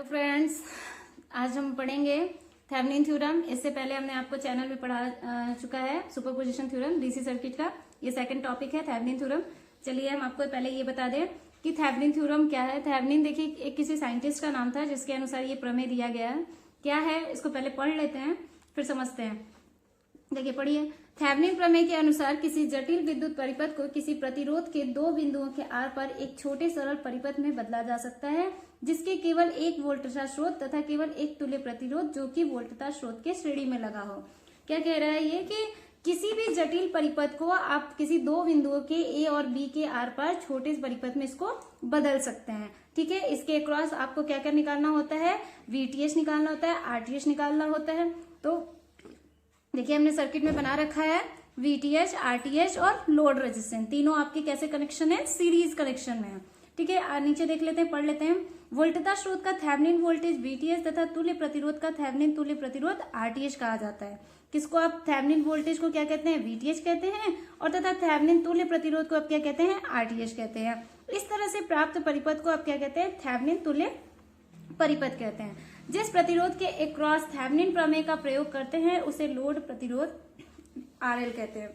Friends, आज हम पढ़ेंगे थेवेनिन थ्योरम। इससे पहले हमने आपको चैनल में पढ़ा चुका है सुपरपोजिशन थ्योरम डीसी सर्किट का। ये सेकंड टॉपिक है थेवेनिन थ्योरम। चलिए हम आपको पहले ये बता दें कि थेवेनिन थ्योरम क्या है। थेवेनिन देखिए एक किसी साइंटिस्ट का नाम था जिसके अनुसार ये प्रमेय दिया गया है। क्या है इसको पहले पढ़ लेते हैं फिर समझते हैं। देखिए पढ़िए। थेवेनिन प्रमेय के अनुसार किसी जटिल विद्युत परिपथ को किसी प्रतिरोध के दो बिंदुओं के आर पर एक छोटे सरल परिपथ में बदला जा सकता है जिसके केवल एक वोल्टता स्रोत तथा केवल एक तुल्य प्रतिरोध जो कि वोल्टता स्रोत के श्रेणी में लगा हो। क्या कह रहा है ये कि किसी भी जटिल परिपथ को आप किसी दो बिंदुओं के ए और बी के आर पर छोटे परिपथ में इसको बदल सकते हैं। ठीक है, इसके अक्रॉस आपको क्या क्या निकालना होता है, वीटीएच निकालना होता है, आरटीएच निकालना होता है। तो देखिए हमने सर्किट में बना रखा है वीटीएच, आरटीएच और लोड रेजिस्टेंस। तीनों आपके कैसे कनेक्शन है, सीरीज कनेक्शन में है। ठीक है, नीचे देख लेते हैं, पढ़ लेते हैं। वोल्टता स्रोत का थेवेनिन वोल्टेज वीटीएच तथा तुल्य प्रतिरोध का थेवेनिन तुल्य प्रतिरोध आरटीएच कहा जाता है। किसको आप थेवेनिन वोल्टेज को क्या कहते हैं, वीटीएच कहते हैं, और तथा थेवेनिन तुल्य प्रतिरोध को आप क्या कहते हैं, आरटीएच कहते हैं। इस तरह से प्राप्त परिपथ को आप क्या कहते हैं, थेवेनिन तुल्य परिपथ कहते हैं। जिस प्रतिरोध के अक्रॉस थेवेनिन प्रमेय का प्रयोग करते हैं उसे लोड प्रतिरोध आरएल कहते हैं।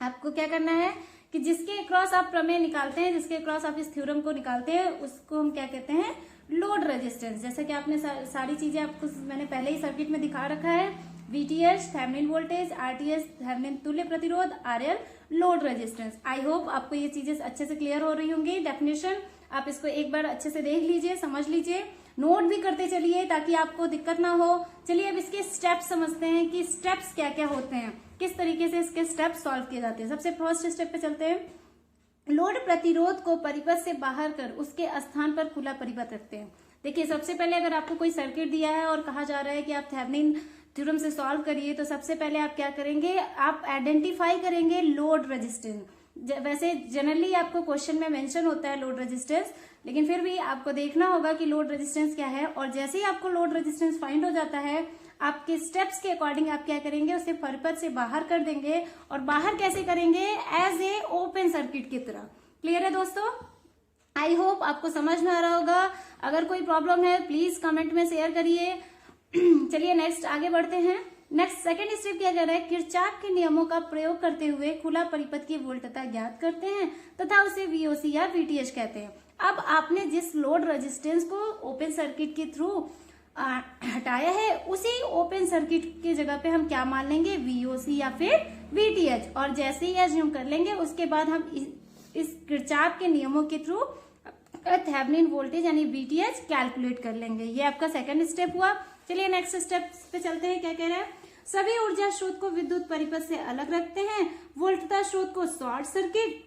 आपको क्या करना है कि जिसके अक्रॉस आप प्रमेय निकालते हैं, जिसके अक्रॉस आप इस थ्योरम को निकालते हैं उसको हम क्या कहते हैं, लोड रेजिस्टेंस। जैसे कि आपने सारी चीजें आपको मैंने पहले ही सर्किट में दिखा रखा है। VTH Thevenin voltage, RTH Thevenin तुल्य प्रतिरोध, RL load resistance. I hope आपको ये चीजें अच्छे से क्लियर हो रही होंगी। डेफिनेशन आप इसको एक बार अच्छे से देख लीजिए, समझ लीजिए, नोट भी करते चलिए ताकि आपको दिक्कत ना हो। चलिए अब इसके स्टेप्स समझते हैं कि स्टेप्स क्या क्या होते हैं, किस तरीके से इसके स्टेप्स सॉल्व किए जाते हैं। सबसे फर्स्ट स्टेप पे चलते हैं। लोड प्रतिरोध को परिपथ से बाहर कर उसके स्थान पर खुला परिपथ रखते हैं। देखिए सबसे पहले अगर आपको कोई सर्किट दिया है और कहा जा रहा है कि आप थेवेनिन थ्योरम से सॉल्व करिए, तो सबसे पहले आप क्या करेंगे, आप आइडेंटिफाई करेंगे लोड रेजिस्टेंस। वैसे जनरली आपको क्वेश्चन में मेंशन होता है लोड रेजिस्टेंस, लेकिन फिर भी आपको देखना होगा कि लोड रेजिस्टेंस क्या है। और जैसे ही आपको लोड रेजिस्टेंस फाइंड हो जाता है, आपके स्टेप्स के अकॉर्डिंग आप क्या करेंगे, उसे परिपथ से बाहर कर देंगे। और बाहर कैसे करेंगे, एज ए ओपन सर्किट की तरह। क्लियर है दोस्तों? आई होप आपको समझ में आ रहा होगा। अगर कोई प्रॉब्लम है प्लीज कमेंट में शेयर करिए। चलिए नेक्स्ट आगे बढ़ते हैं। नेक्स्ट सेकेंड स्टेप क्या कर रहा है, किरचॉफ के नियमों का प्रयोग करते हुए खुला परिपथ की वोल्टता ज्ञात करते हैं तथा उसे वीओसी या वीटीएच कहते हैं। अब आपने जिस लोड रेजिस्टेंस को ओपन सर्किट के थ्रू हटाया है, उसी ओपन सर्किट की जगह पे हम क्या मान लेंगे, वीओसी या फिर वीटीएच। और जैसे ही एज्यूम कर लेंगे उसके बाद हम इस किरचॉफ के नियमों के थ्रू थेवेनिन वोल्टेज यानी वीटीएच कैलकुलेट कर लेंगे। ये आपका सेकंड स्टेप हुआ। चलिए नेक्स्ट स्टेप पे चलते हैं। क्या कह रहा है, सभी ऊर्जा स्रोत को विद्युत परिपथ से अलग रखते हैं, वोल्टता स्रोत को शॉर्ट सर्किट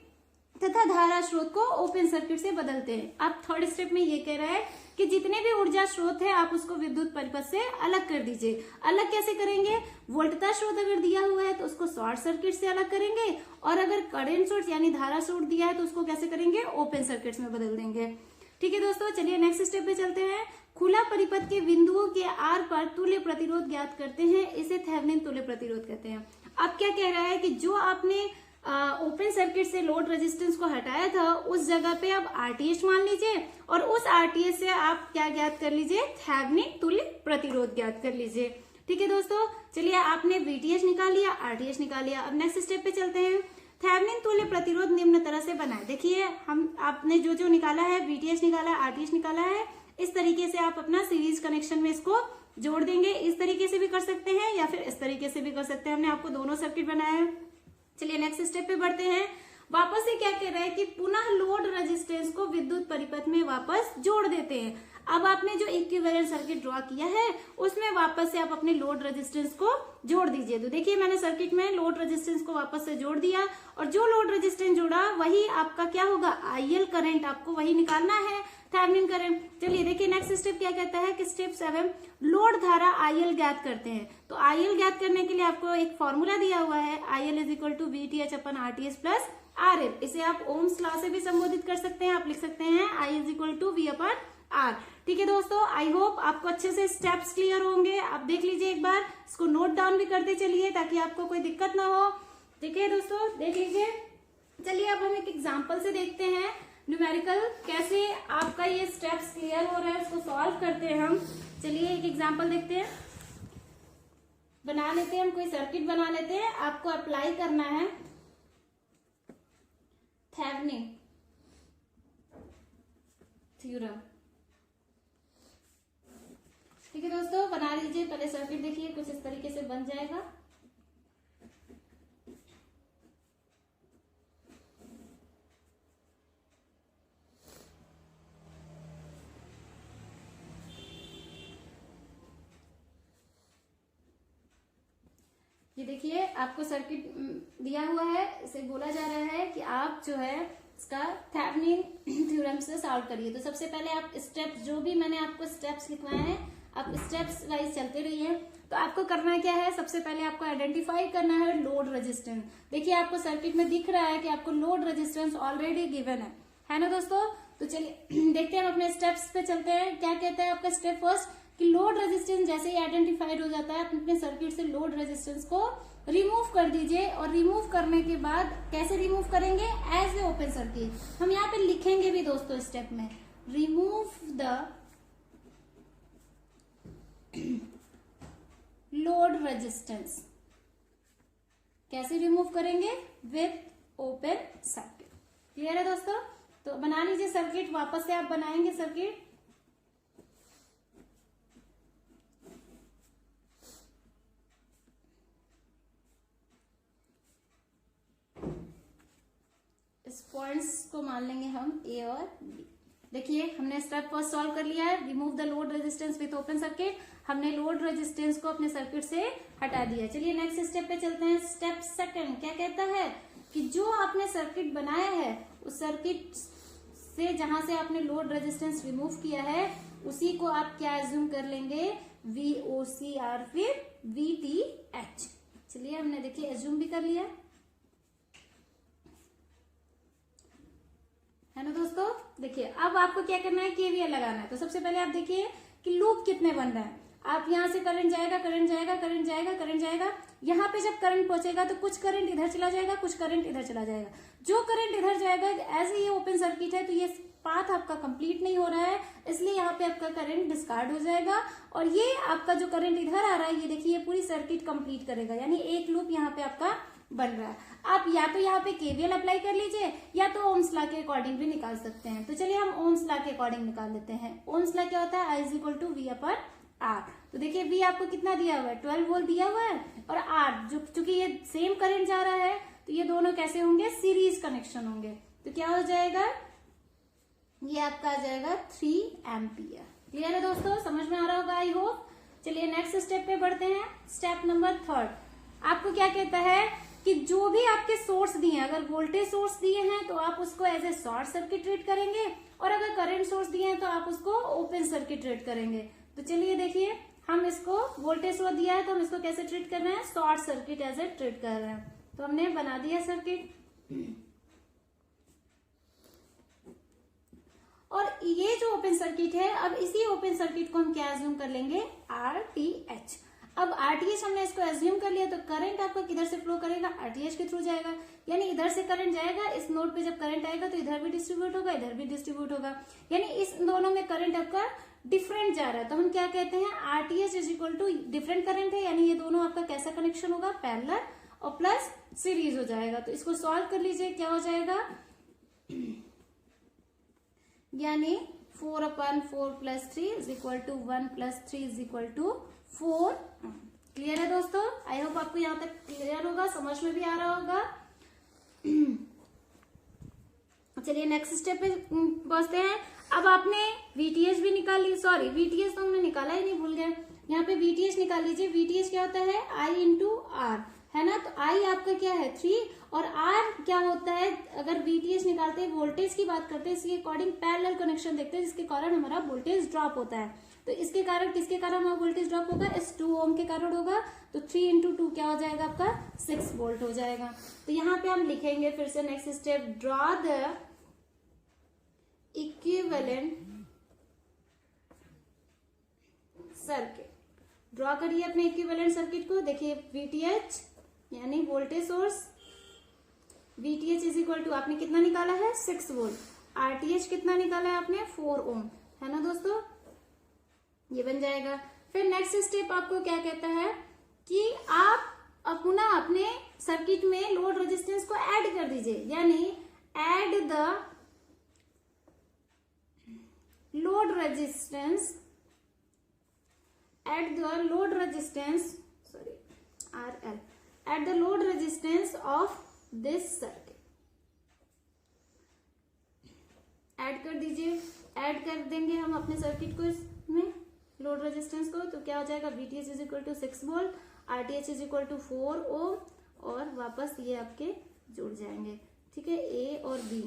तथा धारा स्रोत को ओपन सर्किट से बदलते हैं। अब थर्ड स्टेप में ये कह रहा है कि जितने भी ऊर्जा स्रोत है आप उसको विद्युत परिपथ से अलग कर दीजिए। अलग कैसे करेंगे, वोल्टता स्रोत अगर दिया हुआ है तो उसको शॉर्ट सर्किट से अलग करेंगे, और अगर करंट सोर्स यानी धारा स्रोत दिया है तो उसको कैसे करेंगे, ओपन सर्किट में बदल देंगे। ठीक है दोस्तों, चलिए नेक्स्ट स्टेप पे चलते हैं। खुला परिपथ के बिंदुओं के आर पर तुल्य प्रतिरोध ज्ञात करते हैं, इसे थेवेनिन तुल्य प्रतिरोध कहते हैं। अब क्या कह रहा है कि जो आपने ओपन सर्किट से लोड रेजिस्टेंस को हटाया था उस जगह पे आप आरटीएच मान लीजिए, और उस आरटीएच से आप क्या ज्ञात कर लीजिए, थेवेनिन तुल्य प्रतिरोध ज्ञात कर लीजिए। ठीक है दोस्तों, चलिए आपने वीटीएच निकाल लिया, आरटीएच निकाल लिया। अब नेक्स्ट स्टेप पे चलते हैं। थेवेनिन तुल्य प्रतिरोध निम्न तरह से बनाए। देखिए हम आपने जो जो निकाला है, वीटीएच निकाला है, आरटीएच निकाला है, इस तरीके से आप अपना सीरीज कनेक्शन में इसको जोड़ देंगे। इस तरीके से भी कर सकते हैं या फिर इस तरीके से भी कर सकते हैं। हमने आपको दोनों सर्किट बनाया है। चलिए नेक्स्ट स्टेप पे बढ़ते हैं। वापस से क्या कह रहा है कि पुनः लोड रेजिस्टेंस को विद्युत परिपथ में वापस जोड़ देते हैं। अब आपने जो इक्विवेलेंट सर्किट ड्रॉ किया है उसमें वापस से आप अपने लोड रेजिस्टेंस को जोड़ दीजिए। तो देखिए मैंने सर्किट में लोड रेजिस्टेंस को वापस से जोड़ दिया, और जो लोड रेजिस्टेंस जोड़ा वही आपका क्या होगा, आईएल करंट आपको वही निकालना है, थेवेनिन करंट। चलिए देखिए नेक्स्ट स्टेप क्या कहता है कि स्टेप 7 लोड धारा आईएल ज्ञात करते हैं। तो आईएल ज्ञात करने के लिए आपको एक फॉर्मूला दिया हुआ है, IL is equal to VTH upon RTH plus RL. इसे आप ओम्स लॉ से भी संबोधित कर सकते हैं। आप लिख सकते हैं I is equal to V upon R. ठीक है दोस्तों, आई होप आपको अच्छे से स्टेप्स क्लियर होंगे। आप देख लीजिए एक बार, इसको नोट डाउन भी करते चलिए ताकि आपको कोई दिक्कत ना हो। ठीक है दोस्तों, देख लीजिए। चलिए अब हम एक एग्जांपल से देखते हैं। न्यूमेरिकल कैसे आपका ये स्टेप्स क्लियर हो रहा है उसको सॉल्व करते हैं हम। चलिए एक एग्जांपल देखते हैं, बना लेते हैं हम, कोई सर्किट बना लेते हैं। आपको अप्लाई करना है थेवेनिन थ्योरम। ठीक है दोस्तों, बना लीजिए। पहले सर्किट देखिए, कुछ इस तरीके से बन जाएगा। ये देखिए आपको सर्किट दिया हुआ है, इसे बोला जा रहा है कि आप जो है इसका थेवेनिन थ्योरम से सॉल्व करिए। तो सबसे पहले आप स्टेप्स, जो भी मैंने आपको स्टेप्स लिखवाए हैं, आप स्टेप्स वाइज चलते रहिए। तो आपको करना क्या है, सबसे पहले आपको आइडेंटिफाई करना है लोड रेजिस्टेंस। देखिए आपको सर्किट में दिख रहा है कि आपको लोड रेजिस्टेंस ऑलरेडी गिवन है ना दोस्तों। तो चलिए देखते हैं, हम अपने स्टेप्स पे चलते हैं। क्या कहता है आपका स्टेप फर्स्ट कि लोड रेजिस्टेंस जैसे ही आइडेंटिफाइड हो जाता है, आप अपने सर्किट से लोड रेजिस्टेंस को रिमूव कर दीजिए। और रिमूव करने के बाद कैसे रिमूव करेंगे, एज ए ओपन सर्किट। हम यहाँ पे लिखेंगे भी दोस्तों स्टेप में, रिमूव द लोड रेजिस्टेंस। कैसे रिमूव करेंगे, विथ ओपन सर्किट। क्लियर है दोस्तों। तो बना लीजिए सर्किट, वापस से आप बनाएंगे सर्किट। इस पॉइंट्स को मान लेंगे हम ए और बी। देखिए हमने स्टेप फर्स्ट सॉल्व कर लिया है, remove the load resistance with open circuit. हमने लोड रेजिस्टेंस को अपने सर्किट से हटा दिया। चलिए नेक्स्ट स्टेप पे चलते हैं। स्टेप सेकंड क्या कहता है कि जो आपने सर्किट बनाया है, उस सर्किट से जहां से आपने लोड रेजिस्टेंस रिमूव किया है, उसी को आप क्या एज्यूम कर लेंगे, VOC और फिर VTH। चलिए हमने देखिए एज्यूम भी कर लिया है ना दोस्तों। देखिए अब आपको क्या करना है, KVL लगाना है। तो सबसे पहले आप देखिए कि लूप कितने बन रहे हैं। आप यहां से करंट जाएगा, करंट जाएगा, करंट जाएगा, करंट जाएगा। यहाँ पे जब करंट पहुंचेगा तो कुछ करंट इधर चला जाएगा, कुछ करंट इधर चला जाएगा। जो करंट इधर जाएगा, एज ये ओपन सर्किट है तो ये पाथ आपका कंप्लीट नहीं हो रहा है, इसलिए यहाँ पे आपका करंट डिस्कार्ड हो जाएगा। और ये आपका जो करंट इधर आ रहा है, ये देखिए पूरी सर्किट कंप्लीट करेगा, यानी एक लूप यहाँ पे आपका बन रहा है। आप या तो यहाँ पे KVL अप्लाई कर लीजिए, या तो ओम्स लॉ के अकॉर्डिंग भी निकाल सकते हैं। तो चलिए हम ओम्स लॉ के अकॉर्डिंग निकाल लेते हैं। ओम्स लॉ क्या होता है, I = V/R। तो देखिए V आपको कितना दिया हुआ है, 12 वोल्ट दिया हुआ है, और R जो चूंकि ये सेम करंट जा रहा है, तो ये दोनों कैसे होंगे, सीरीज कनेक्शन होंगे। तो क्या हो जाएगा, ये आपका आ जाएगा 3 एम्पियर। क्लियर है दोस्तों, समझ में आ रहा होगा आई होप। चलिए नेक्स्ट स्टेप पे बढ़ते हैं। स्टेप नंबर 3 आपको क्या कहता है कि जो भी आपके सोर्स दिए हैं, अगर वोल्टेज सोर्स दिए हैं तो आप उसको as a short circuit treat करेंगे, और अगर करंट सोर्स दिए हैं तो आप उसको ओपन सर्किट ट्रीट करेंगे। तो चलिए देखिए, हम इसको वोल्टेज सोर्स दिया है तो हम इसको कैसे ट्रीट कर रहे हैं, short circuit as a treat कर रहे हैं। तो हमने बना दिया सर्किट, और ये जो ओपन सर्किट है, अब इसी ओपन सर्किट को हम क्या एज्यूम कर लेंगे, RTH। अब RTH हमने इसको एज्यूम कर लिया, तो करंट आपका किधर से फ्लो करेगा, RTH के थ्रू जाएगा। यानी इधर से करंट जाएगा, इस नोड पे जब करंट आएगा तो इधर भी डिस्ट्रीब्यूट होगा, इधर भी डिस्ट्रीब्यूट होगा, यानी इस दोनों में करंट आपका डिफरेंट जा रहा है। तो हम क्या कहते हैं, RTH = डिफरेंट करंट है, यानी ये दोनों आपका कैसा कनेक्शन होगा, पैरेलल और प्लस सीरीज हो जाएगा। तो इसको सॉल्व कर लीजिए, क्या हो जाएगा, यानी 4/4 + 3 = 1 + 3 = 4। क्लियर है दोस्तों, आई होप आपको यहाँ तक क्लियर होगा, समझ में भी आ रहा होगा। चलिए नेक्स्ट स्टेप पे पहुंचते हैं। अब आपने VTH भी निकाल ली, सॉरी VTH तो हमने निकाला ही नहीं, भूल गए। यहाँ पे VTH निकाल लीजिए। VTH क्या होता है, I × R है ना। तो I आपका क्या है 3, और R क्या होता है, अगर VTH निकालते हैं, वोल्टेज की बात करते हैं, इसके अकॉर्डिंग पैरेलल कनेक्शन देखते हैं, जिसके कारण हमारा वोल्टेज ड्रॉप होता है। तो इसके कारण, किसके कारण हमारा वोल्टेज ड्रॉप होगा, इस 2 ओम के कारण होगा। तो 3 × 2 क्या हो जाएगा आपका, 6 वोल्ट हो जाएगा। तो यहाँ पे हम लिखेंगे फिर से next step, draw the equivalent circuit. Draw करिए अपने इक्विवेलेंट सर्किट को। देखिए VTH यानी वोल्टेज सोर्स, VTH = आपने कितना निकाला है, 6 वोल्ट, RTH कितना निकाला है आपने 4 ओम, है ना दोस्तों, ये बन जाएगा। फिर नेक्स्ट स्टेप आपको क्या कहता है कि आप अपना अपने सर्किट में लोड रेजिस्टेंस को ऐड कर दीजिए, यानी add the load resistance RL at the load resistance of this circuit। Add कर दीजिए, ऐड कर देंगे हम अपने सर्किट को इसमें लोड रेजिस्टेंस को, तो क्या हो जाएगा VTH is equal to 6 volt, RTH is equal to 4 ohm, और वापस ये आपके जुड़ जाएंगे, ठीक है, A और B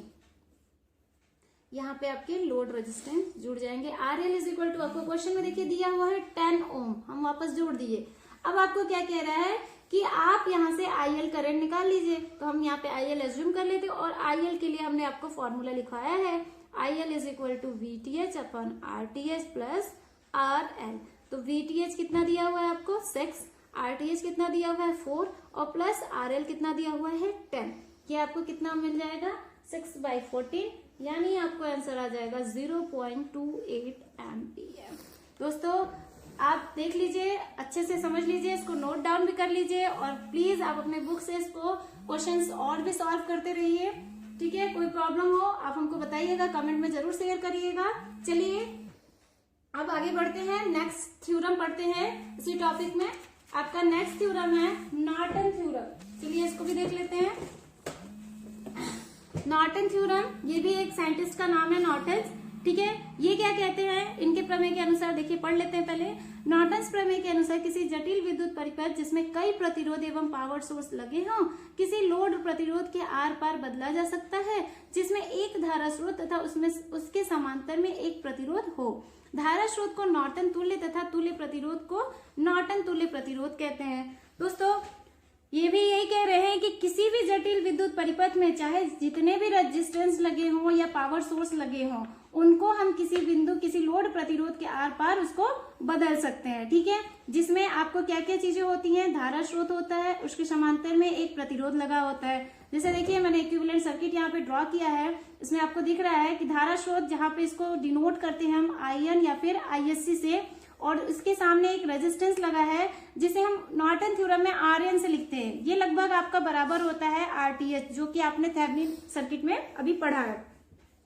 यहाँ पे आपके लोड रेजिस्टेंस जुड़ जाएंगे। RL इज इक्वल टू आपको क्वेश्चन में देखिए दिया हुआ है 10 ओम, हम वापस जोड़ दिए। अब आपको क्या कह रहा है कि आप यहाँ से IL करंट निकाल लीजिए, तो हम यहाँ पे IL एज्यूम कर लेते, और IL के लिए हमने आपको फॉर्मूला लिखवाया है, IL is equal to VTH upon RTH plus RL। तो VTH कितना दिया हुआ है आपको 6, RTH कितना दिया हुआ है 4, और प्लस RL कितना दिया हुआ है 10। ये आपको कितना मिल जाएगा 6/14, यानी आपको आंसर आ जाएगा 0.28 एम्पियर। दोस्तों आप देख लीजिए, अच्छे से समझ लीजिए, इसको नोट डाउन भी कर लीजिए, और प्लीज आप अपने बुक से इसको क्वेश्चंस और भी सॉल्व करते रहिए, ठीक है। कोई प्रॉब्लम हो आप हमको बताइएगा, कमेंट में जरूर शेयर करिएगा। चलिए अब आगे बढ़ते हैं, नेक्स्ट थ्योरम पढ़ते हैं इसी टॉपिक में। आपका नेक्स्ट थ्योरम है नॉर्टन थ्योरम। चलिए इसको भी देख लेते हैं। नॉर्टन थ्योरम, ये भी एक साइंटिस्ट का नाम है नॉर्टन, ठीक है। ये क्या कहते हैं इनके प्रमेय के अनुसार, देखिए पढ़ लेते हैं पहले। नॉर्टन्स प्रमेय के अनुसार किसी जटिल विद्युत परिपथ जिसमें कई प्रतिरोध एवं पावर सोर्स लगे हों, किसी लोड प्रतिरोध के आर पार बदला जा सकता है जिसमें एक धारा स्रोत तथा उसमें उसके समांतर में एक प्रतिरोध हो। धारा स्रोत को नॉर्टन तुल्य तथा तुल्य प्रतिरोध को नॉर्टन तुल्य प्रतिरोध कहते हैं। दोस्तों ये भी यही कह रहे हैं कि किसी भी जटिल विद्युत परिपथ में चाहे जितने भी रेजिस्टेंस लगे हों या पावर सोर्स लगे हों, उनको हम किसी बिंदु किसी लोड प्रतिरोध के आर पार उसको बदल सकते हैं, ठीक है। जिसमें आपको क्या क्या चीजें होती हैं, धारा स्रोत होता है, उसके समांतर में एक प्रतिरोध लगा होता है। जैसे देखिए मैंने इक्विवेलेंट सर्किट यहाँ पे ड्रॉ किया है, इसमें आपको दिख रहा है कि धारा स्रोत जहाँ पे इसको डिनोट करते हैं हम IN या फिर ISC से, और इसके सामने एक रेजिस्टेंस लगा है जिसे हम नॉर्टन थ्योरम में RN से लिखते हैं। ये लगभग आपका बराबर होता है RTH, जो कि आपने थेवेनिन सर्किट में अभी पढ़ा है,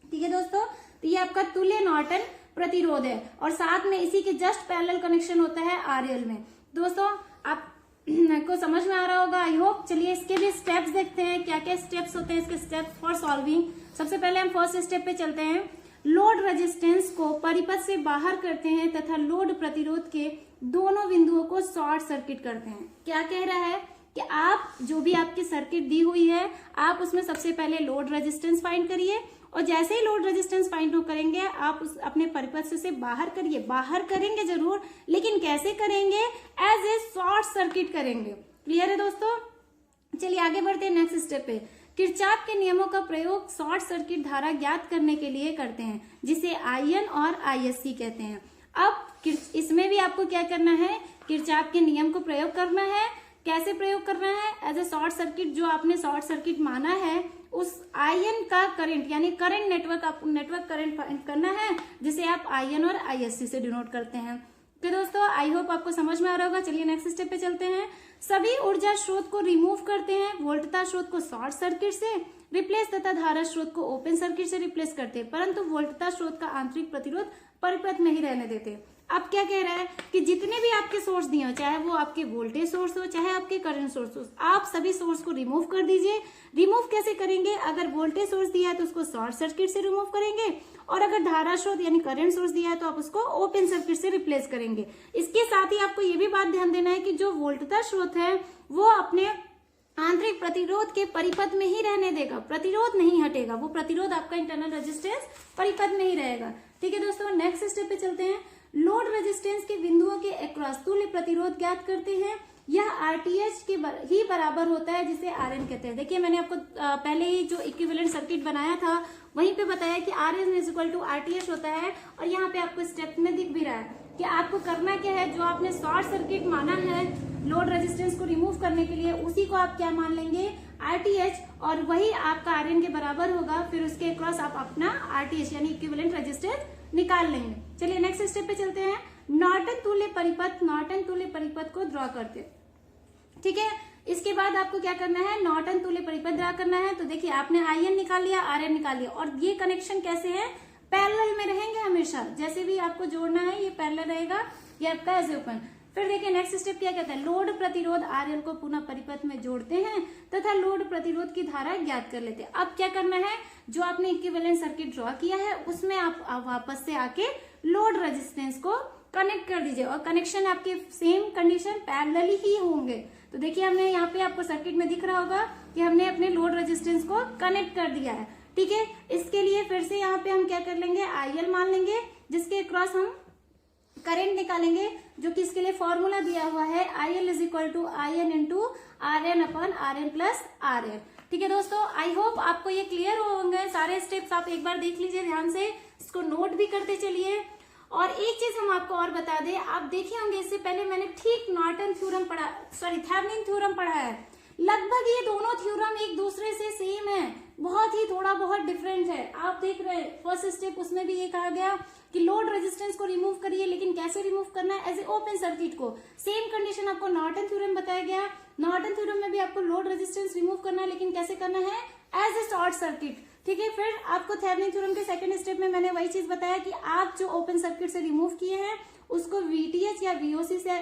ठीक है दोस्तों। तो ये आपका तुल्य नॉर्टन प्रतिरोध है, और साथ में इसी के जस्ट पैरेलल कनेक्शन होता है RL में। दोस्तों आपको समझ में आ रहा होगा, आई होप। चलिए इसके भी स्टेप्स देखते हैं, क्या क्या स्टेप्स होते हैं इसके, स्टेप्स फॉर सॉल्विंग। सबसे पहले हम फर्स्ट स्टेप पे चलते हैं। लोड रेजिस्टेंस को परिपथ से बाहर करते हैं तथा लोड प्रतिरोध के दोनों बिंदुओं को शॉर्ट सर्किट करते हैं। क्या कह रहा है कि आप जो भी आपकी सर्किट दी हुई है, आप उसमें सबसे पहले लोड रेजिस्टेंस फाइंड करिए, और जैसे ही लोड रेजिस्टेंस फाइंड करेंगे आप उस अपने परिपथ से बाहर करिए। बाहर करेंगे जरूर, लेकिन कैसे करेंगे, एज ए शॉर्ट सर्किट करेंगे। क्लियर है दोस्तों। चलिए आगे बढ़ते हैं नेक्स्ट स्टेप पे। किरचॉफ के नियमों का प्रयोग शॉर्ट सर्किट धारा ज्ञात करने के लिए करते हैं, जिसे IN और ISC कहते हैं। अब इसमें भी आपको क्या करना है, किरचॉफ के नियम को प्रयोग करना है। कैसे प्रयोग करना है, एज ए शॉर्ट सर्किट, जो आपने शॉर्ट सर्किट माना है उस IN का करंट, यानी करंट नेटवर्क, आपको नेटवर्क करंट फाइंड करना है, जिसे आप IN और ISC से डिनोट करते हैं। तो दोस्तों आई होप आपको समझ में आ रहा होगा। चलिए नेक्स्ट स्टेप पे चलते हैं। सभी ऊर्जा स्रोत को रिमूव करते हैं, वोल्टता स्रोत को शॉर्ट सर्किट से रिप्लेस तथा धारा स्रोत को ओपन सर्किट से रिप्लेस करते हैं, परंतु वोल्टता स्रोत का आंतरिक प्रतिरोध परिपथ में ही रहने देते। अब क्या कह रहा है कि जितने भी आपके सोर्स दिए हो, चाहे वो आपके वोल्टेज सोर्स हो चाहे आपके करंट सोर्स हो, आप सभी सोर्स को रिमूव कर दीजिए। रिमूव कैसे करेंगे, अगर वोल्टेज सोर्स दिया है तो उसको शॉर्ट सर्किट से रिमूव करेंगे, और अगर धारा स्रोत यानी करंट सोर्स दिया है तो आप उसको ओपन सर्किट से रिप्लेस करेंगे। इसके साथ ही आपको ये भी बात ध्यान देना है कि जो वोल्टता स्रोत है वो अपने आंतरिक प्रतिरोध के परिपथ में ही रहने देगा, प्रतिरोध नहीं हटेगा, वो प्रतिरोध आपका इंटरनल रेजिस्टेंस परिपथ में ही रहेगा। ठीक है दोस्तों, नेक्स्ट स्टेप पे चलते हैं। लोड रेजिस्टेंस के बिंदुओं के अक्रॉस तुल्य प्रतिरोध ज्ञात करते हैं। यह RTH के ही बराबर होता है, जिसे RN कहते हैं। देखिए मैंने आपको पहले ही जो इक्विवेलेंट सर्किट बनाया था वहीं पे बताया कि RN is equal to RTH होता है, और यहाँ पे आपको स्टेप में दिख भी रहा है कि आपको करना क्या है। जो आपने शॉर्ट सर्किट माना है लोड रेजिस्टेंस को रिमूव करने के लिए उसी को आप क्या मान लेंगे, RTH, और वही आपका RN के बराबर होगा। फिर उसके क्रॉस आप अपना RTH यानी इक्विवेलेंट रेजिस्टेंस निकाल लेंगे। चलिए नेक्स्ट स्टेप पे चलते हैं। नॉर्टन तुल्य परिपथ को ड्रॉ करते हैं। ठीक है, इसके बाद आपको क्या करना है, नॉर्टन तुल्य परिपथ ड्रॉ करना है। तो देखिए आपने IN निकाल लिया, RN निकाल लिया, और ये कनेक्शन कैसे है, पैरेलल में रहेंगे हमेशा। जैसे भी आपको जोड़ना है ये पैरेलल रहेगा, ये आपका ऐसे ओपन। फिर देखिए नेक्स्ट स्टेप क्या कहता है, लोड प्रतिरोध RL को पुनः परिपथ में जोड़ते हैं तथा लोड प्रतिरोध की धारा ज्ञात कर लेते हैं। अब क्या करना है, जो आपने इक्विवेलेंट सर्किट ड्रॉ किया है उसमें आप वापस से आके लोड रेजिस्टेंस को कनेक्ट कर दीजिए, और कनेक्शन आपके सेम कंडीशन पैरेलल ही होंगे। तो देखिए हमने यहाँ पे आपको सर्किट में दिख रहा होगा कि हमने अपने लोड रेजिस्टेंस को कनेक्ट कर दिया है। ठीक है, इसके लिए फिर से यहाँ पे हम क्या कर लेंगे, IL मान लेंगे, जिसके क्रॉस हम करंट निकालेंगे, जो कि इसके लिए फॉर्मूला दिया हुआ है IL is equal to IN into RN upon RN plus RL। ठीक है दोस्तों, आई होप आपको ये क्लियर होंगे सारे स्टेप्स। आप एक बार देख लीजिए ध्यान से, इसको नोट भी करते चलिए। और एक चीज हम आपको और बता दें, आप देखे होंगे इससे पहले मैंने ठीक नॉर्टन थ्योरम पढ़ा, सॉरी थेवेनिन थ्योरम पढ़ा है। लगभग ये दोनों थ्योरम एक दूसरे से सेम है, बहुत ही थोड़ा बहुत डिफरेंट है। आप देख रहे हैं फर्स्ट स्टेप, उसमें भी ये कहा गया कि लोड रेजिस्टेंस को रिमूव करिए, लेकिन कैसे रिमूव करना है, एज ए ओपन सर्किट को। सेम कंडीशन आपको नॉर्टन थ्योरम बताया गया। नॉर्टन थ्योरम में भी आपको लोड रेजिस्टेंस रिमूव करना है, लेकिन कैसे करना है, एज ए शॉर्ट सर्किट। ठीक है, फिर आपको थेवेनिन थ्योरम के सेकंड स्टेप में मैंने वही चीज बताया कि आप जो ओपन सर्किट से रिमूव किए हैं उसको VTH या VOC से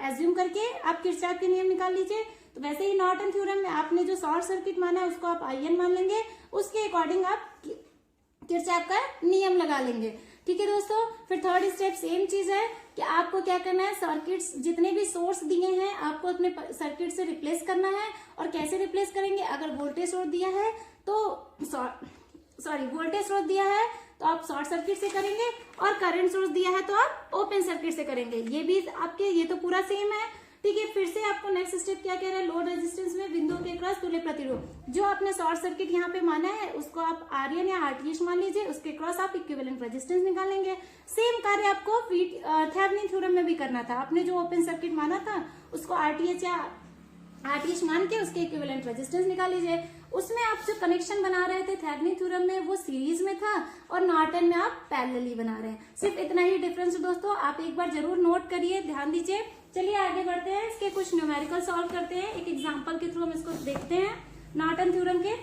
एज्यूम करके आप किरचॉफ के नियम निकाल लीजिए। तो वैसे ही नॉर्टन थ्योरम में आपने जो शॉर्ट सर्किट माना है उसको आप IN मान लेंगे, उसके अकॉर्डिंग आप किरचॉफ का नियम लगा लेंगे। ठीक है दोस्तों, फिर थर्ड स्टेप सेम चीज है कि आपको क्या करना है, सर्किट्स जितने भी सोर्स दिए हैं आपको अपने सर्किट से रिप्लेस करना है। और कैसे रिप्लेस करेंगे, अगर वोल्टेज सोर्स दिया है तो वोल्टेज सोर्स दिया है तो आप शॉर्ट सर्किट से करेंगे, और करंट सोर्स दिया है तो आप ओपन सर्किट से करेंगे। ये भी आपके, ये तो पूरा सेम है। ठीक है, फिर से आपको नेक्स्ट स्टेप क्या कह रहा है, लोड रेजिस्टेंस में बिंदु के क्रॉस तुल्य प्रतिरोध। जो आपने शॉर्ट सर्किट यहाँ पे माना है उसको आप RN या RTH मान लीजिए, उसके क्रॉस आप इक्विवेलेंट रेजिस्टेंस निकालेंगे। सेम कार्य आपको थेवेनिन थ्योरम में भी करना था। आपने जो ओपन सर्किट माना था उसको RTH या RTH मान के उसके इक्विवेलेंट रेजिस्टेंस निकाल लीजिए। उसमें आप जो कनेक्शन बना रहे थे थेवेनिन थ्योरम में वो सीरीज में था, और नॉर्टन में आप पैरेलली बना रहे हैं। सिर्फ इतना ही डिफरेंस है दोस्तों, आप एक बार जरूर नोट करिए, ध्यान दीजिए। चलिए आगे बढ़ते हैं, इसके कुछ न्यूमेरिकल सॉल्व करते हैं। एक एग्जांपल के थ्रू हम इसको देखते हैं नॉर्टन थ्योरम के।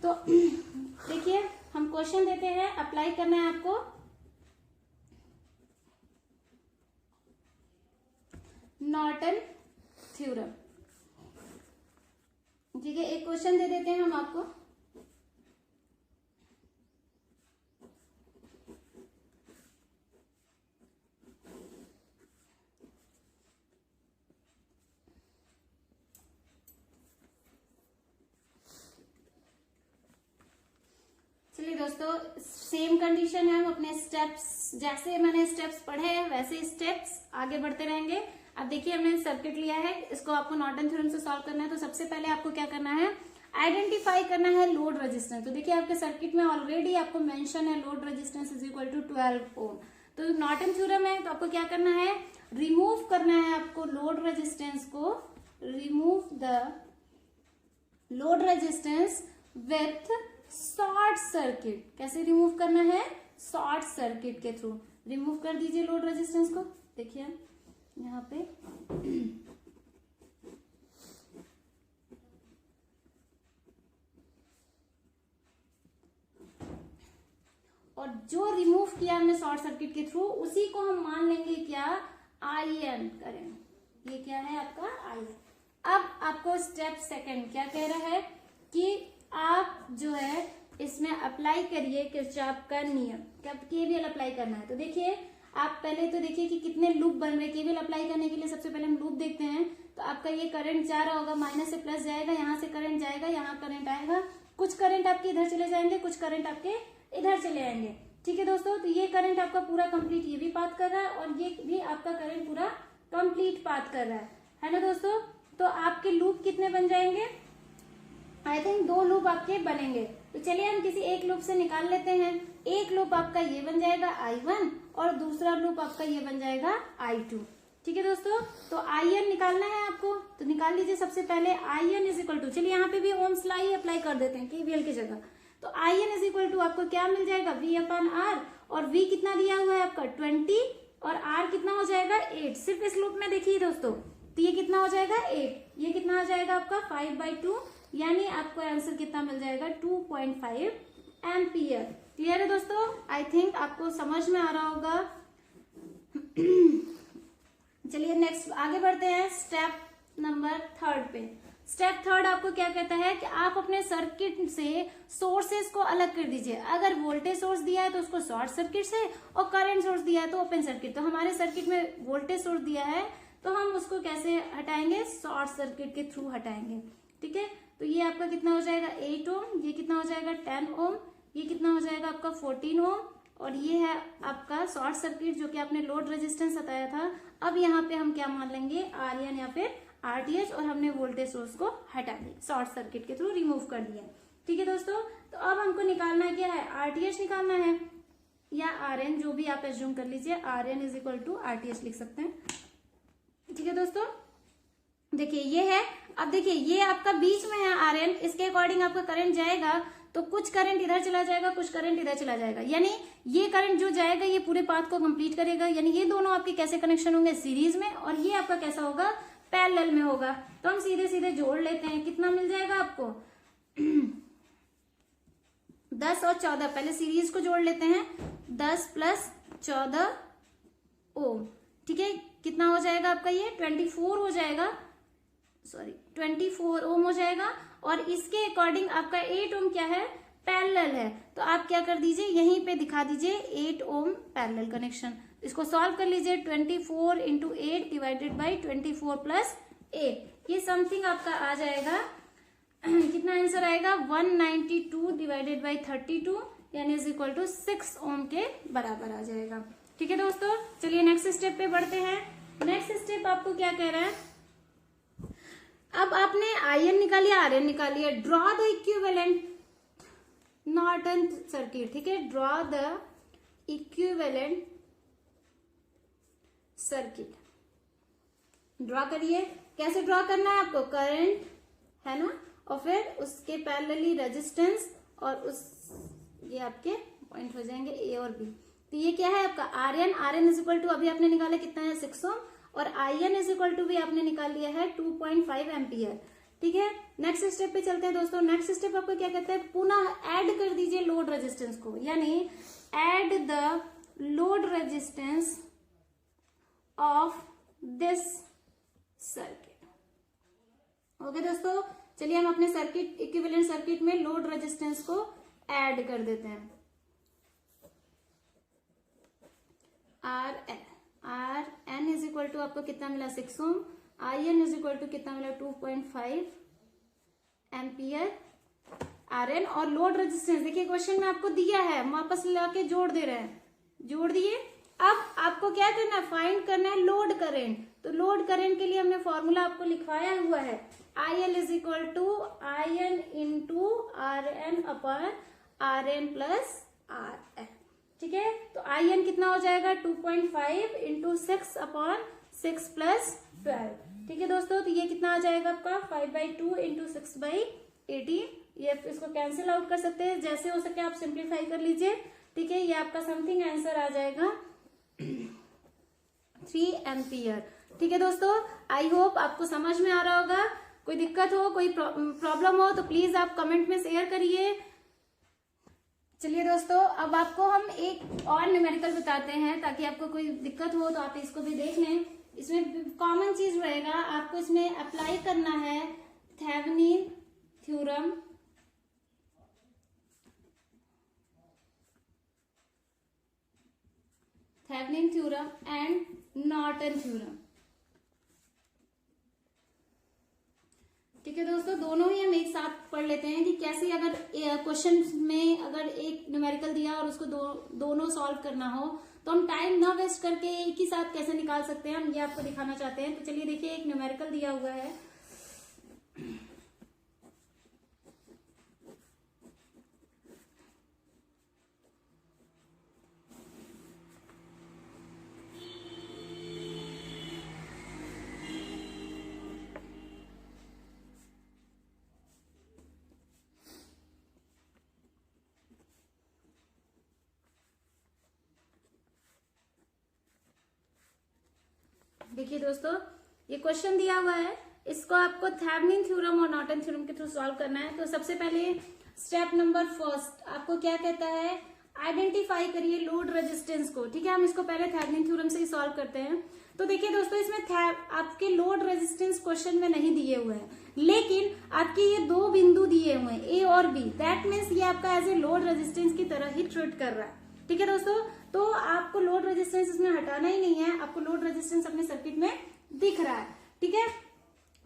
तो देखिए हम क्वेश्चन देते हैं, अप्लाई करना है आपको। नॉर्टन थ्योरम, ठीक है, एक क्वेश्चन दे देते हैं हम आपको। चलिए दोस्तों, सेम कंडीशन है, हम अपने स्टेप्स, जैसे मैंने स्टेप्स पढ़े हैं वैसे स्टेप्स आगे बढ़ते रहेंगे। अब देखिए हमने सर्किट लिया है, इसको आपको नॉर्टन थ्योरम से सॉल्व करना है। तो सबसे पहले आपको क्या करना है, आइडेंटिफाई करना है लोड रेजिस्टेंस। तो देखिए आपके सर्किट में ऑलरेडी आपको मेंशन है load resistance is equal to 12 ohm. तो नॉर्टन थ्योरम है, तो आपको क्या करना है, रिमूव करना है आपको लोड रेजिस्टेंस को, remove the load resistance with short circuit. कैसे रिमूव करना है, शॉर्ट सर्किट के थ्रू रिमूव कर दीजिए लोड रेजिस्टेंस को। देखिए यहाँ पे और जो रिमूव किया हमने शॉर्ट सर्किट के थ्रू उसी को हम मान लेंगे क्या, IN करें। ये क्या है आपका IN। अब आपको स्टेप सेकंड क्या कह रहा है कि आप जो है इसमें अप्लाई करिए किरचॉफ का नियम। कब केवीएल अप्लाई करना है, तो देखिए आप पहले तो देखिए कि कितने लूप बन रहे हैं। केवीएल अप्लाई करने के लिए सबसे पहले हम लूप देखते हैं। तो आपका ये करंट जा रहा होगा, माइनस से प्लस जाएगा, यहाँ से करंट जाएगा, यहाँ करंट आएगा, कुछ करंट आपके इधर चले जाएंगे, कुछ करंट आपके इधर चले आएंगे। ठीक है दोस्तों, तो ये करंट आपका पूरा कंप्लीट ये भी पाथ कर रहा है, और ये भी आपका करंट पूरा कंप्लीट पाथ कर रहा है ना दोस्तों। तो आपके लूप कितने बन जाएंगे, आई थिंक 2 लूप आपके बनेंगे। तो चलिए हम किसी एक लूप से निकाल लेते हैं। एक लूप आपका ये बन जाएगा I1, और दूसरा लूप आपका ये बन जाएगा I2। ठीक है दोस्तों, तो आई एन निकालना है आपको, तो निकाल लीजिए सबसे पहले I N is equal to, चलिए यहाँ पे भी ओम्स लॉ ही अप्लाई कर देते हैं केवीएल की जगह। तो I N is equal to आपको क्या मिल जाएगा, वी अपॉन आर, और वी कितना दिया हुआ है आपका 20 और आर कितना हो जाएगा 8। सिर्फ इस लूप में देखिए दोस्तों, तो ये कितना हो जाएगा 8, ये कितना हो जाएगा आपका 5/2, यानी आपको आंसर कितना मिल जाएगा 2.5 एम्पियर। क्लियर है दोस्तों, आई थिंक आपको समझ में आ रहा होगा। चलिए नेक्स्ट आगे बढ़ते हैं स्टेप नंबर 3 पे। स्टेप 3 आपको क्या कहता है कि आप अपने सर्किट से सोर्सेस को अलग कर दीजिए। अगर वोल्टेज सोर्स दिया है तो उसको शॉर्ट सर्किट से, और करंट सोर्स दिया है तो ओपन सर्किट। तो हमारे सर्किट में वोल्टेज सोर्स दिया है तो हम उसको कैसे हटाएंगे, शॉर्ट सर्किट के थ्रू हटाएंगे। ठीक है, तो ये आपका कितना हो जाएगा 8 ओम, ये कितना हो जाएगा 10 ओम, ये कितना हो जाएगा आपका 14 ओम, और ये है आपका शॉर्ट सर्किट जो कि आपने लोड रेजिस्टेंस बताया था। अब यहाँ पे हम क्या मान लेंगे, आरएन या फिर आरटीएच, और हमने वोल्टेज सोर्स को हटा दिया, शॉर्ट सर्किट के थ्रू रिमूव कर दिया। ठीक है दोस्तों, तो अब हमको निकालना क्या है, आरटीएच निकालना है या आरएन, जो भी आप एज्यूम कर लीजिए, RN is equal to RTH लिख सकते हैं। ठीक है दोस्तों, देखिए ये है, अब देखिए ये आपका बीच में है आरएन, इसके अकॉर्डिंग आपका करंट जाएगा, तो कुछ करंट इधर चला जाएगा, कुछ करंट इधर चला जाएगा, यानी ये करंट जो जाएगा ये पूरे पाथ को कंप्लीट करेगा। यानी ये दोनों आपके कैसे कनेक्शन होंगे, सीरीज में, और ये आपका कैसा होगा, पैरेलल में होगा। तो हम सीधे सीधे जोड़ लेते हैं, कितना मिल जाएगा आपको 10 और 14, पहले सीरीज को जोड़ लेते हैं, 10 + 14 ओम। ठीक है, कितना हो जाएगा आपका ये 24 हो जाएगा, सॉरी 24 ओम हो जाएगा। और इसके अकॉर्डिंग आपका 8 ओम क्या है, पैरेलल है। तो आप क्या कर दीजिए, यहीं पे दिखा दीजिए 8 ओम पैरेलल कनेक्शन। इसको सॉल्व कर लीजिए, 24 × 8 डिवाइडेड बाई 24 + 8, ये समथिंग आपका आ जाएगा कितना आंसर आएगा 192 डिवाइडेड बाई 32, यानी इज इक्वल टू 6 ओम के बराबर आ जाएगा। ठीक है दोस्तों, चलिए नेक्स्ट स्टेप पे बढ़ते हैं। नेक्स्ट स्टेप आपको क्या कह रहा है, अब आपने आईएन निकालिए, आरएन निकालिए, draw the equivalent Norton circuit. ठीक है, draw the equivalent circuit, draw करिए। कैसे ड्रॉ करना है आपको, करंट है ना, और फिर उसके पैरेलली रेजिस्टेंस, और उस ये आपके पॉइंट हो जाएंगे ए और बी। तो ये क्या है आपका RN, RN is equal to अभी आपने निकाला कितना है 6 ओम, और आईएन इज इक्वल टू भी आपने निकाल लिया है 2.5 एम्पियर। ठीक है, नेक्स्ट स्टेप पे चलते हैं दोस्तों। नेक्स्ट स्टेप आपको क्या कहता है, पुनः ऐड कर दीजिए लोड रेजिस्टेंस को, यानी add the load resistance of this circuit. Okay दोस्तों, चलिए हम अपने सर्किट इक्विवेलेंट सर्किट में लोड रेजिस्टेंस को ऐड कर देते हैं। R N is equal to आपको कितना मिला 6 ohm, I N is equal to कितना मिला 2.5 एम्पियर आर एन, और लोड रेजिस्टेंस देखिए क्वेश्चन में आपको दिया है, हम वापस ला के जोड़ दे रहे हैं, जोड़ दिए। अब आपको क्या करना है, फाइंड करना है लोड करंट। तो लोड करंट के लिए हमने फॉर्मूला आपको लिखवाया हुआ है, I L is equal to I N into R N upon R N plus R N. ठीक है, तो आई एन कितना हो जाएगा 2.5 × 6 अपॉन 6 + 12। ठीक है दोस्तों, तो ये कितना आ जाएगा आपका 5/2 × 6/18। ये इसको कैंसिल आउट कर सकते हैं, जैसे हो सके आप सिंप्लीफाई कर लीजिए। ठीक है, ये आपका समथिंग आंसर आ जाएगा 3 एम्पियर। ठीक है दोस्तों, आई होप आपको समझ में आ रहा होगा। कोई दिक्कत हो, कोई प्रॉब्लम हो तो प्लीज आप कमेंट में शेयर करिए। चलिए दोस्तों, अब आपको हम एक और न्यूमेरिकल बताते हैं, ताकि आपको कोई दिक्कत हो तो आप इसको भी देख लें। इसमें कॉमन चीज रहेगा, आपको इसमें अप्लाई करना है Thevenin theorem, Thevenin theorem and Norton theorem. ठीक है दोस्तों, दोनों ही हम एक साथ पढ़ लेते हैं कि कैसे अगर क्वेश्चन में अगर एक न्यूमेरिकल दिया और उसको दोनों सॉल्व करना हो तो हम टाइम ना वेस्ट करके एक ही साथ कैसे निकाल सकते हैं, हम ये आपको दिखाना चाहते हैं। तो चलिए देखिए, एक न्यूमेरिकल दिया हुआ है, देखिए दोस्तों, ये क्वेश्चन दिया हुआ है, इसको आपको थेवेनिन थ्योरम और नॉर्टन थ्योरम के थ्रू सॉल्व करना है। तो सबसे पहले स्टेप नंबर फर्स्ट आपको क्या कहता है, आइडेंटिफाई करिए लोड रेजिस्टेंस को। ठीक है, हम इसको पहले थेवेनिन थ्योरम से ही सॉल्व करते हैं। तो देखिए दोस्तों, इसमें आपके लोड रेजिस्टेंस क्वेश्चन में नहीं दिए हुए हैं, लेकिन आपके ये दो बिंदु दिए हुए हैं ए और बी, दैट मीन्स ये आपका एज ए लोड रेजिस्टेंस की तरह ही ट्रीट कर रहा है। ठीक है दोस्तों, तो आपको लोड रेजिस्टेंस इसमें हटाना ही नहीं है, आपको लोड रेजिस्टेंस अपने सर्किट में दिख रहा है। ठीक है,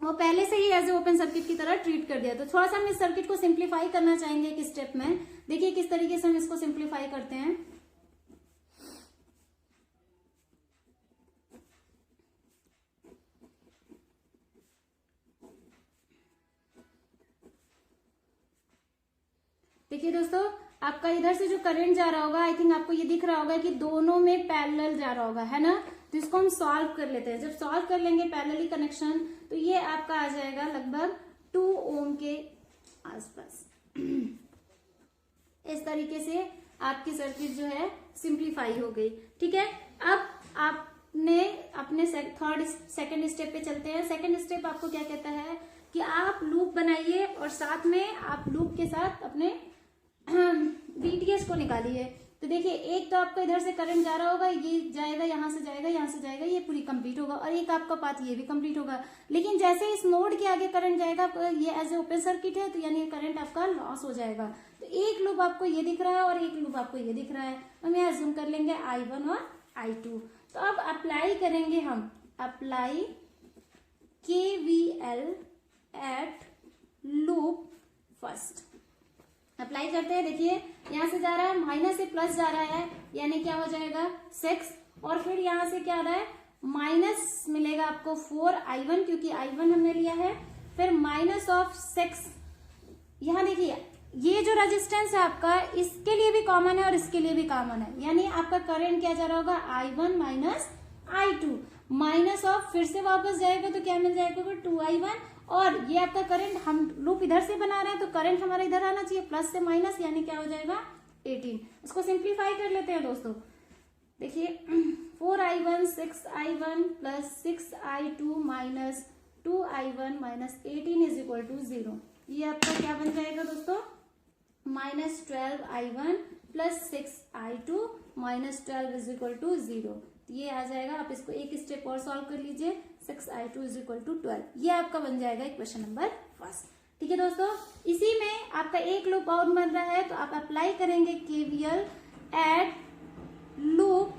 वो पहले से ही एज ए ओपन सर्किट की तरह ट्रीट कर दिया। तो थोड़ा सा हम इस सर्किट को सिंप्लीफाई करना चाहेंगे एक स्टेप में। देखिए किस तरीके से हम इसको सिंप्लीफाई करते हैं। देखिए दोस्तों, आपका इधर से जो करंट जा रहा होगा, आई थिंक आपको ये दिख रहा होगा कि दोनों में पैरेलल जा रहा होगा, है ना। तो इसको हम सॉल्व कर लेते हैं। जब सॉल्व कर लेंगे पैरेलली कनेक्शन, तो ये आपका आ जाएगा लगभग 2 ओम के आसपास। इस तरीके से आपकी सर्किट जो है सिंप्लीफाई हो गई। ठीक है, अब आपने अपने थर्ड सेकंड स्टेप पे चलते हैं। सेकंड स्टेप आपको क्या कहता है कि आप लूप बनाइए और साथ में आप लूप के साथ अपने VTH को निकालिए। तो देखिए, एक तो आपका इधर से करंट जा रहा होगा, ये जाएगा, यहां से जाएगा, यहां से जाएगा, ये पूरी कंप्लीट होगा, और एक आपका पाथ ये भी कंप्लीट होगा। लेकिन जैसे इस नोड के आगे करंट जाएगा, ये एज ए ओपन सर्किट है, तो यानी करंट आपका लॉस हो जाएगा। तो एक लूप आपको ये दिख रहा है और एक लूप आपको ये दिख रहा है। हम यहाँ जूम कर लेंगे I1 और I2। तो अब अप्लाई करेंगे हम, apply KVL at loop first. Apply करते हैं। देखिए यहां से जा रहा है, माइनस से प्लस जा रहा है, यानी क्या हो जाएगा 6, और फिर यहां से क्या आ रहा है, माइनस मिलेगा आपको 4I1, क्योंकि I1 हमने लिया है, फिर माइनस ऑफ 6। यहां देखिए ये जो रेजिस्टेंस है आपका, इसके लिए भी कॉमन है और इसके लिए भी कॉमन है, यानी आपका करंट क्या जा रहा होगा, I1 minus I2, minus of, फिर से वापस जाएगा तो क्या मिल जाएगा 2I1, और ये आपका करंट, हम लूप इधर से बना रहे हैं तो करंट हमारा इधर आना चाहिए, प्लस से माइनस, यानी क्या हो जाएगा 18। इसको सिंप्लीफाई कर लेते हैं दोस्तों। देखिए 4I1 6I1 plus 6I2 minus 2I1 minus 18 is equal to 0। ये आपका क्या बन जाएगा दोस्तों, minus 12I1 plus 6I2 minus 12 is equal to 0। ये आ जाएगा, आप इसको एक स्टेप और सॉल्व कर लीजिए, 6I2 इज इक्वल टू 12। ये आपका बन जाएगा इक्वेशन नंबर फर्स्ट। ठीक है दोस्तों, इसी में आपका एक लूप और बन रहा है, तो आप अप्लाई करेंगे KVL at loop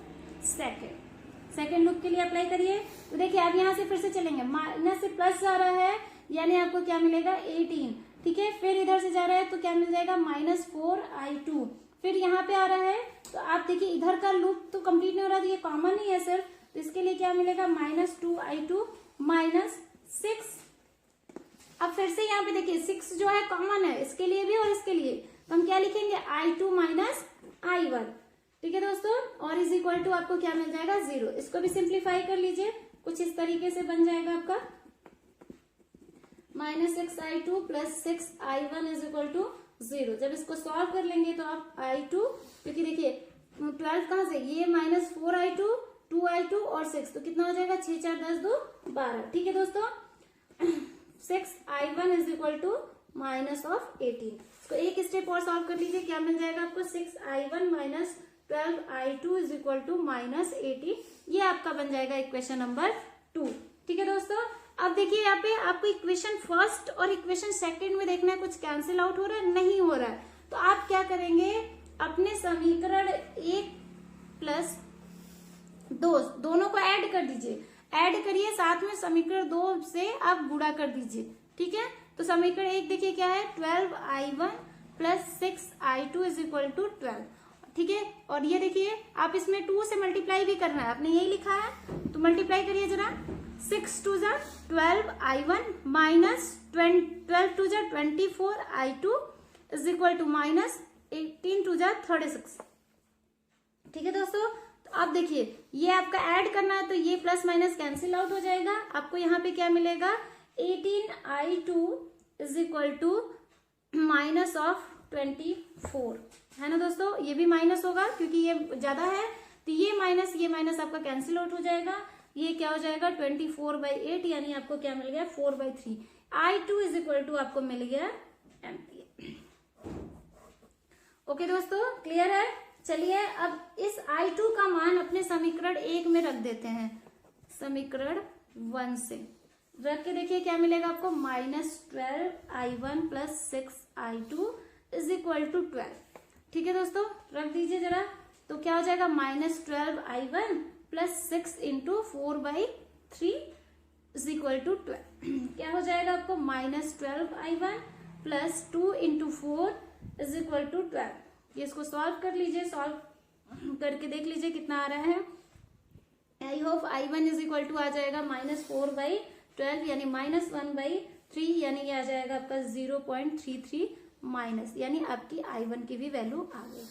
second loop के लिए अप्लाई करिए। तो देखिए आप यहां से फिर से चलेंगे, माइनस से प्लस जा रहा है, यानी आपको क्या मिलेगा 18। ठीक है, फिर इधर से जा रहा है तो क्या मिल जाएगा माइनस 4I2, फिर यहाँ पे आ रहा है, तो आप देखिए इधर का लूप तो कंप्लीट नहीं हो रहा, तो ये कॉमन ही है सिर्फ, तो इसके लिए क्या मिलेगा माइनस 2I2 माइनस 6। अब फिर से यहाँ पे देखिए 6 जो है कॉमन है, इसके लिए भी और इसके लिए, तो हम क्या लिखेंगे I2 माइनस I1। ठीक है दोस्तों, और इज इक्वल टू आपको क्या मिल जाएगा 0। इसको भी सिंप्लीफाई कर लीजिए, कुछ इस तरीके से बन जाएगा आपका minus 6I2 plus 6I1 is equal to 0। जब इसको सॉल्व कर लेंगे तो आप I2, क्योंकि देखिए 12 कहां से, ये माइनस 4I2 2I2 और 6, तो कितना हो जाएगा 6 4 10 2 12। ठीक है दोस्तों, 6I1 is equal to minus of 18। इसको एक स्टेप और सॉल्व कर लीजिए, क्या मिल जाएगा आपको 6I1 minus 12I2 is equal to minus 18। ये आपका बन जाएगा इक्वेशन नंबर 2। ठीक है दोस्तों, अब देखिए यहाँ पे आपको इक्वेशन फर्स्ट और इक्वेशन सेकंड में देखना है, कुछ कैंसिल आउट हो रहा है, नहीं हो रहा है, तो आप क्या करेंगे, अपने समीकरण 1 प्लस 2 दोनों को ऐड कर दीजिए, ऐड करिए, साथ में समीकरण 2 से आप गुणा कर दीजिए। ठीक है, तो समीकरण 1 देखिए क्या है, 12I1 plus 6I2 is equal to 12। ठीक है, और ये देखिए आप इसमें 2 से मल्टीप्लाई भी करना है, आपने यही लिखा है, तो मल्टीप्लाई करिए जरा, 6 2 जा 12I1 माइनस 12 2 जा 24I2 is equal to minus 18 2 जा 36। ठीक है दोस्तों, तो अब देखिए ये आपका ऐड करना है, तो ये प्लस माइनस कैंसिल आउट हो जाएगा, आपको यहाँ पे क्या मिलेगा 18I2 is equal to minus of 24, है ना दोस्तों। ये भी माइनस होगा क्योंकि ये ज्यादा है, तो ये माइनस आपका कैंसिल आउट हो जाएगा, ये क्या हो जाएगा 24/8, यानी आपको क्या मिल गया 4/3। I2 इज इक्वल टू आपको मिल गया एम्पियर। ओके दोस्तों, क्लियर है। चलिए अब इस I2 का मान अपने समीकरण 1 में रख देते हैं, समीकरण 1 से रख के देखिए क्या मिलेगा आपको, -12I1 + 6I2 is equal to 12। ठीक है दोस्तों, रख दीजिए जरा, तो क्या हो जाएगा -12I1 + 6 × 4/3 इज इक्वल टू 12। क्या हो जाएगा आपको -12I1 + 2 × 4 इज इक्वल टू 12। ये इसको सॉल्व कर लीजिए, सॉल्व करके देख लीजिए कितना आ रहा है। I hope I1 is equal to आ जाएगा -4/12 यानी -1/3, यानी ये आ जाएगा आपका 0.33 माइनस, यानी आपकी I1 की भी वैल्यू आ गई।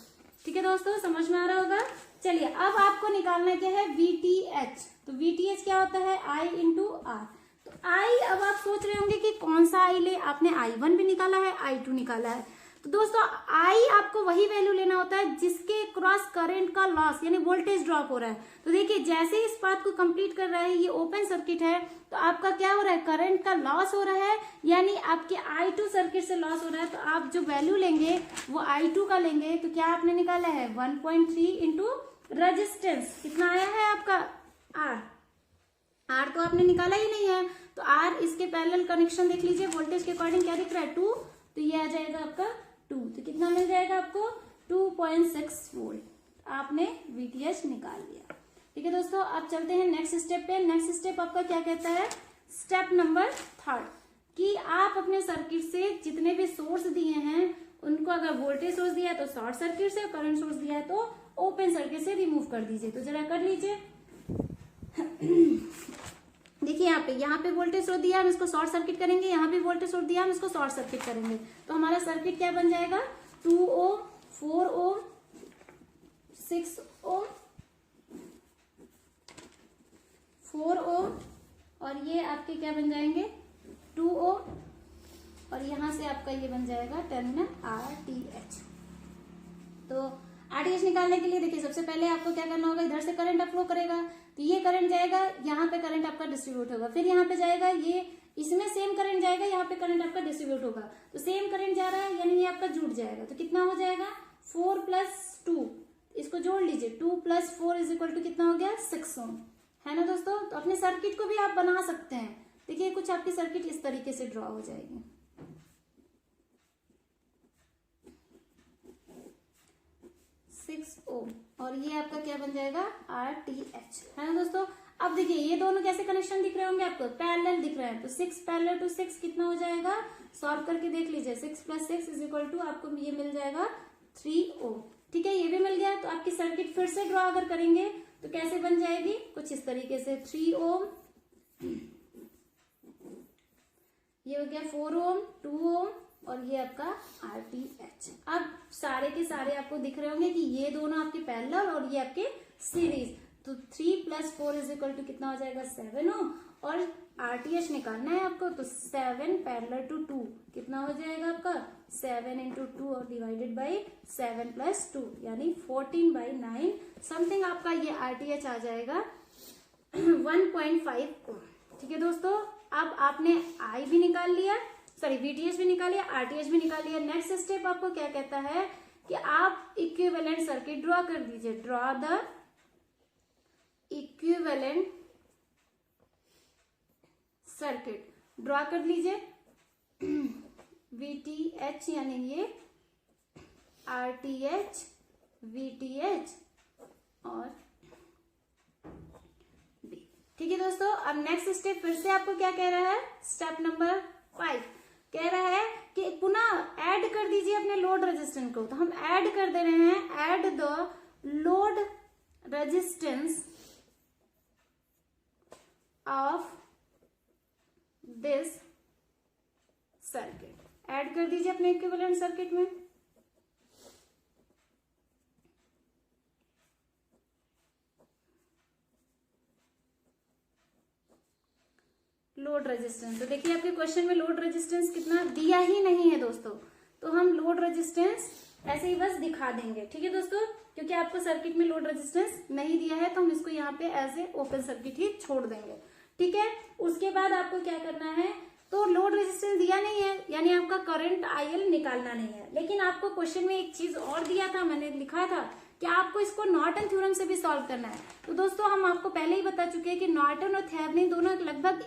ठीक है दोस्तों, समझ में आ रहा होगा। चलिए अब आपको निकालना क्या है VTH। तो VTH क्या होता है I × R। तो I, अब आप सोच रहे होंगे कि कौन सा I ले, आपने I1 भी निकाला है, I2 निकाला है। तो दोस्तों I आपको वही वैल्यू लेना होता है जिसके क्रॉस करंट का लॉस यानी वोल्टेज ड्रॉप हो रहा है। तो देखिए जैसे ही इस बात को कंप्लीट कर रहा है, ये ओपन सर्किट है, तो आपका क्या हो रहा है, करंट का लॉस हो रहा है, यानी आपके I2 सर्किट से लॉस हो रहा है। तो आप जो वैल्यू लेंगे वो I2 का लेंगे। तो क्या आपने निकाला है 1.3 × रेजिस्टेंस, कितना आया है आपका R तो आपने निकाला ही नहीं है। तो R इसके पैरेलल कनेक्शन देख लीजिए, वोल्टेज के अकॉर्डिंग क्या दिख रहा है 2, तो ये आ जाएगा आपका 2। तो कितना मिल जाएगा आपको 2.6 वोल्ट। आपने VTH निकाल लिया। ठीक है दोस्तों, अब चलते हैं नेक्स्ट स्टेप पे। नेक्स्ट स्टेप आपका क्या कहता है, स्टेप नंबर 3, कि आप अपने सर्किट से जितने भी सोर्स दिए हैं उनको, अगर वोल्टेज सोर्स दिया है तो शॉर्ट सर्किट से, करंट सोर्स दिया है तो ओपन सर्किट से रिमूव कर दीजिए। तो जरा कर लीजिए। देखिए यहाँ पे वोल्टेज सोर्स दिया, हम इसको शॉर्ट सर्किट करेंगे, यहाँ भी वोल्टेज सोर्स दिया, हम इसको शॉर्ट सर्किट करेंगे। तो हमारा सर्किट क्या बन जाएगा 2 ओम, 4 ओम, 6 ओम, 4 ओम, और ये आपके क्या बन जाएंगे 2 ओम, और यहां से आपका ये बन जाएगा टर्मिनल RTH। तो RTH निकालने के लिए देखिए सबसे पहले आपको क्या करना होगा, इधर से करंट फ्लो करेगा, तो ये करंट जाएगा, यहाँ पे करंट आपका डिस्ट्रीब्यूट होगा, फिर यहाँ पे जाएगा, ये इसमें सेम करंट जाएगा, यहाँ पे करंट आपका डिस्ट्रीब्यूट होगा। तो सेम करंट जा रहा है यानी ये आपका जुड़ जाएगा। तो कितना हो जाएगा 4 + 2, इसको जोड़ लीजिए, 2 + 4 इज इक्वल टू कितना हो गया 6 ओम, है ना दोस्तों। तो अपने सर्किट को भी आप बना सकते हैं। देखिए कुछ आपकी सर्किट इस तरीके से ड्रॉ हो जाएगी। 6 ओम, और ये आपका क्या बन जाएगा RTH, है ना दोस्तों। अब देखिए ये दोनों कैसे कनेक्शन दिख रहे होंगे आपको, पैरेलल दिख रहे हैं। तो 6 पैरेलल टू 6 कितना हो जाएगा, सॉल्व करके देख लीजिए। 6 + 6 इज इक्वल टू आपको ये मिल जाएगा 3 ओम। ठीक है, ये भी मिल गया। तो आपकी सर्किट फिर से ड्रॉ अगर करेंगे तो कैसे बन जाएगी, कुछ इस तरीके से 3 ओम, ये हो गया 4 ओम, 2 ओम, और ये आपका RTH। अब सारे के सारे आपको दिख रहे होंगे कि ये दोनों आपके पैरेलल और ये आपके सीरीज। तो 3 + 4 इज इक्वल टू कितना हो जाएगा 7 ओम, और RTH निकालना है आपको। तो 7 पैरेलल टू 2 कितना हो जाएगा आपका 7 × 2 और डिवाइडेड बाई 7 + 2 यानी 14/9 समथिंग आपका ये RTH आ जाएगा 1.5 ओम। ठीक है दोस्तों, अब आपने I भी निकाल लिया, सॉरी VTH भी निकाल लिया, RTH भी निकाल लिया। नेक्स्ट स्टेप आपको क्या कहता है कि आप इक्विवेलेंट सर्किट ड्रॉ कर दीजिए। Draw the equivalent circuit, draw कर लीजिए। VTH यानी ये RTH, VTH और B। ठीक है दोस्तों, अब नेक्स्ट स्टेप फिर से आपको क्या कह रहा है, स्टेप नंबर 5 कह रहा है कि पुनः ऐड कर दीजिए अपने लोड रेजिस्टेंस को। तो हम ऐड कर दे रहे हैं, add the load resistance of this circuit. Add कर दीजिए अपने इक्विवेलेंट सर्किट में। लोड रेजिस्टेंस, तो देखिए आपके क्वेश्चन में लोड रेजिस्टेंस कितना दिया ही नहीं है दोस्तों। तो हम लोड रेजिस्टेंस ऐसे ही बस दिखा देंगे। ठीक है दोस्तों, क्योंकि आपको सर्किट में लोड रेजिस्टेंस नहीं दिया है तो हम इसको यहाँ पे एज ए ओपन सर्किट ही छोड़ देंगे। ठीक है, उसके बाद आपको क्या करना है, तो लोड रेजिस्टेंस दिया नहीं है यानी आपका करंट आईएल निकालना नहीं है, लेकिन आपको क्वेश्चन में एक चीज और दिया था, मैंने लिखा था कि आपको इसको नॉर्टन थ्योरम से भी सॉल्व करना है। तो दोस्तों हम आपको पहले ही बता चुके हैं कि नॉर्टन और थेवेनिन दोनों लगभग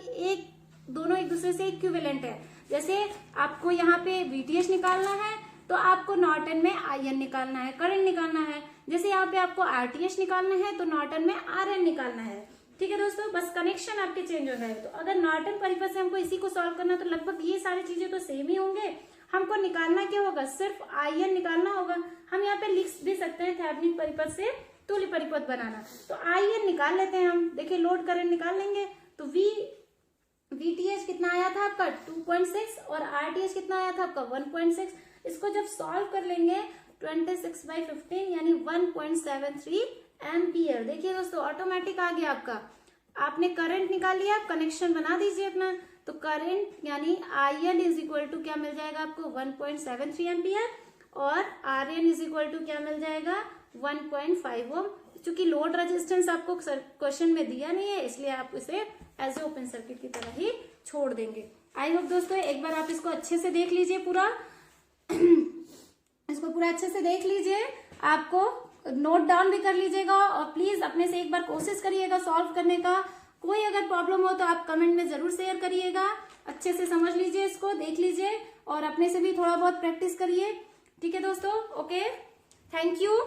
दोनों एक दूसरे से इक्विवेलेंट है। जैसे आपको यहाँ पे वीटीएस निकालना है तो आपको नॉर्टन में आईएन निकालना है, करंट निकालना है। जैसे यहाँ पे आपको आरटीएस निकालना है तो नॉर्टन में आरएन निकालना है। ठीक है दोस्तों, बस कनेक्शन आपके चेंज हो गए। तो अगर नॉर्टन परिपथ से हमको इसी को सॉल्व करना तो लगभग ये सारी चीजें तो सेम ही होंगे। हमको निकालना क्या होगा, सिर्फ आईएन निकालना होगा। हम यहाँ पे लिख भी सकते हैं थेवेनिन परिपथ से तुल्य परिपथ बनाना। तो आईएन निकाल लेते हैं हम। देखिए लोड करंट निकाल लेंगे तो वीटीएच कितना आया था आपका 2.6 और आरटीएच कितना आया था आपका 1.6। इसको जब सॉल्व कर लेंगे 26/15 यानी 1.73 एम्पियर। देखिए दोस्तों ऑटोमेटिक आ गया आपका। आपने करंट निकाल लिया, कनेक्शन बना दीजिए अपना। तो करंट यानी आईएन इज इक्वल टू क्या मिल जाएगा आपको 1.73 एम्पियर और आरएन इज इक्वल टू क्या मिल जाएगा 1.5 ओम। चूंकि लोड रेजिस्टेंस आपको क्वेश्चन में दिया नहीं है इसलिए आप इसे एज ए ओपन सर्किट की तरह ही छोड़ देंगे। आई होप दोस्तों एक बार आप इसको अच्छे से देख लीजिए, पूरा इसको पूरा अच्छे से देख लीजिए, आपको नोट डाउन भी कर लीजिएगा और प्लीज अपने से एक बार कोशिश करिएगा सॉल्व करने का। कोई अगर प्रॉब्लम हो तो आप कमेंट में जरूर शेयर करिएगा। अच्छे से समझ लीजिए, इसको देख लीजिए और अपने से भी थोड़ा बहुत प्रैक्टिस करिए। ठीक है दोस्तों, ओके, थैंक यू।